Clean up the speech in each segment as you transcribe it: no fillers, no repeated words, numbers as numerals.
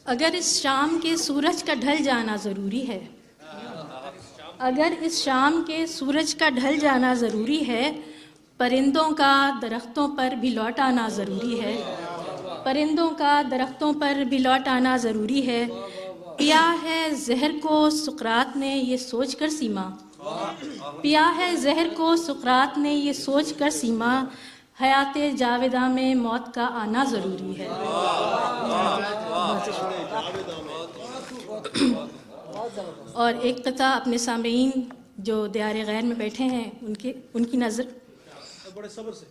اگر اس شام کے سورج کا ڈھل جانا ضروری ہے، اگر اس شام کے سورج کا ڈھل جانا ضروری ہے، پرندوں کا درختوں پر بھی لوٹ آنا ضروری ہے، پرندوں کا درختوں پر بھی لوٹ آنا ضروری ہے۔ پیا ہے زہر کو سقراط نے یہ سوچ کر سیما، پیا ہے زہر کو سقراط نے یہ سوچ کر سیما، حیات جاویدہ میں موت کا آنا ضروری ہے۔ اور ایک قطعہ اپنے سامعین جو دیار غیر میں بیٹھے ہیں ان کی نظر بڑے صبر سے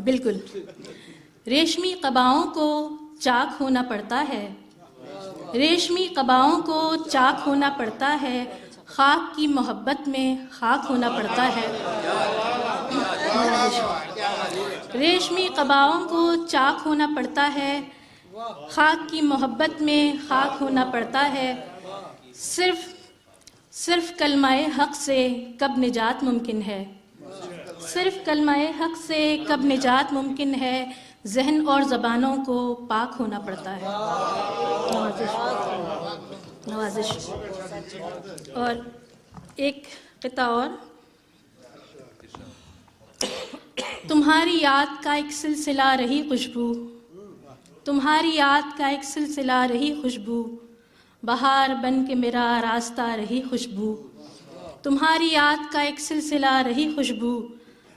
بالکل۔ ریشمی قباؤں کو چاک ہونا پڑتا ہے، ریشمی قباؤں کو چاک ہونا پڑتا ہے، خاک کی محبت میں خاک ہونا پڑتا ہے۔ ریشمی قباؤں کو چاک ہونا پڑتا ہے، خاک کی محبت میں خاک ہونا پڑتا ہے۔ صرف کلمہ حق سے کب نجات ممکن ہے، صرف کلمہ حق سے کب نجات ممکن ہے، ذہن اور زبانوں کو پاک ہونا پڑتا ہے۔ نوازش۔ اور ایک قطعہ اور، تمہاری یاد کا ایک سلسلہ رہی خوشبو، تمہاری یاد کا ایک سلسلہ رہی خوشبو، بہار بن کے میرا راستہ رہی خوشبو، تمہاری یاد کا ایک سلسلہ رہی خوشبو،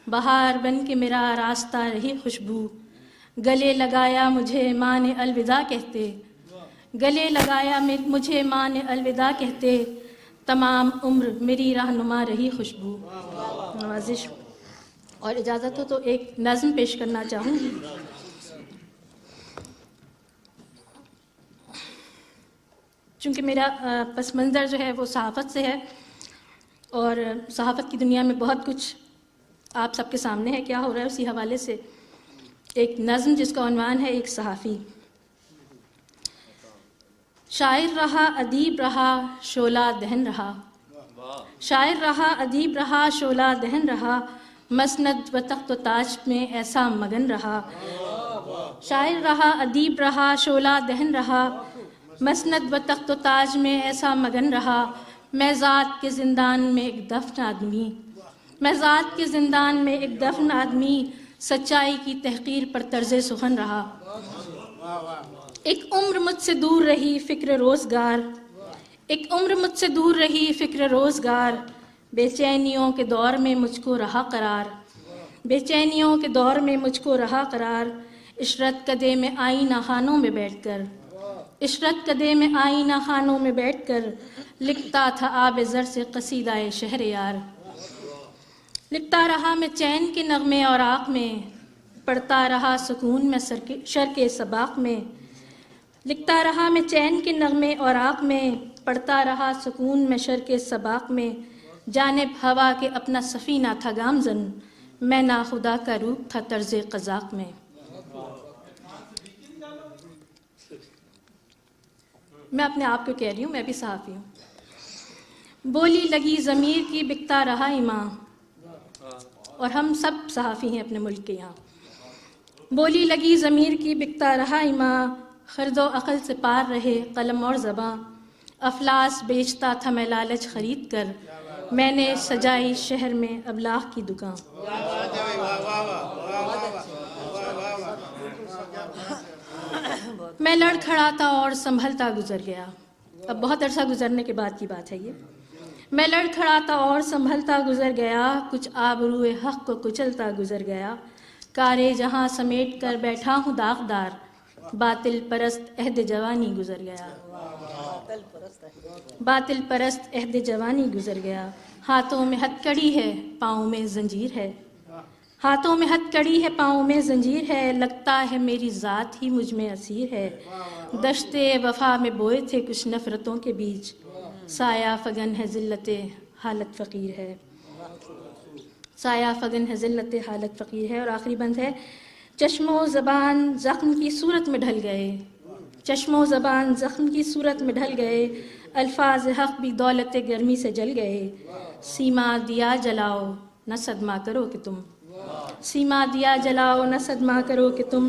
بہار بن کے میرا راستہ رہی خوشبو۔ گلے لگایا مجھے ماں نے الوداع کہتے، گلے لگایا مجھے ماں نے الوداع کہتے، تمام عمر میری رہنما رہی خوشبو۔ نوازش۔ اور اجازت ہو تو ایک نظم پیش کرنا چاہوں گی۔ چونکہ میرا پس منظر جو ہے وہ صحافت سے ہے، اور صحافت کی دنیا میں بہت کچھ آپ سب کے سامنے ہے کیا ہو رہا ہے، اسی حوالے سے ایک نظم جس کا عنوان ہے ایک صحافی۔ شاعر رہا ادیب رہا شعلہ دہن رہا، شاعر رہا ادیب رہا شعلہ دہن رہا، مسند و تخت و تاج میں ایسا مگن رہا۔ شاعر رہا ادیب رہا شعلہ دہن رہا، مسند و تخت و تاج میں ایسا مگن رہا، میں ذات کے زندان میں ایک دفن آدمی، میں ذات کے زندان میں ایک دفن آدمی، سچائی کی تحقیر پر طرز سخن رہا۔ ایک عمر مجھ سے دور رہی فکر روزگار، ایک عمر مجھ سے دور رہی فکر روزگار، بے چینیوں کے دور میں مجھ کو رہا قرار، بے چینیوں کے دور میں مجھ کو رہا قرار، عشرت کدے میں آئینہ خانوں میں بیٹھ کر، عشرت کدے میں آئینہ خانوں میں بیٹھ کر، لکھتا تھا آب زر سے قصیدہ شہر یار، لکھتا رہا میں چین کے نغمے اور آنکھ میں، پڑھتا رہا سکون میں شر کے سباق میں، لکھتا رہا میں چین کے نغمے اور آنکھ میں، پڑھتا رہا سکون میں شر کے سباق میں، جانب ہوا کے اپنا سفینہ تھا گامزن، میں ناخدا کا روپ تھا طرز قذاق میں۔ میں اپنے آپ کو کہہ رہی ہوں، میں بھی صحافی ہوں۔ بولی لگی ضمیر کی بکتا رہا ایمان، اور ہم سب صحافی ہیں اپنے ملک کے یہاں۔ بولی لگی ضمیر کی بکتا رہا ایمان، خرد و عقل سے پار رہے قلم اور زباں، افلاس بیچتا تھا میں لالچ خرید کر، میں نے سجائی شہر میں ابلاغ کی دکان۔ میں لڑکھڑاتا اور سنبھلتا گزر گیا، اب بہت عرصہ گزرنے کے بعد کی بات ہے یہ۔ میں لڑکھڑاتا اور سنبھلتا گزر گیا، کچھ آبروئے حق کو کچلتا گزر گیا، کارے جہاں سمیٹ کر بیٹھا ہوں داغدار، باطل پرست عہد جوانی گزر گیا، باطل پرست عہد جوانی گزر گیا۔ ہاتھوں میں ہتھ کڑی ہے پاؤں میں زنجیر ہے، ہاتھوں میں ہتھ کڑی ہے پاؤں میں زنجیر ہے، لگتا ہے میری ذات ہی مجھ میں اسیر ہے، دشت وفا میں بوئے تھے کچھ نفرتوں کے بیچ، سایہ فگن ہے ذلت حالت فقیر ہے، سایہ فگن ہے ذلت حالت فقیر ہے۔ اور آخری بند ہے، چشم و زبان زخم کی صورت میں ڈھل گئے، چشم و زبان زخم کی صورت میں ڈھل گئے، الفاظ حق بھی دولت گرمی سے جل گئے، سیما دیا جلاؤ نہ صدمہ کرو کہ تم، سیما دیا جلاؤ نہ صدمہ کرو کہ تم،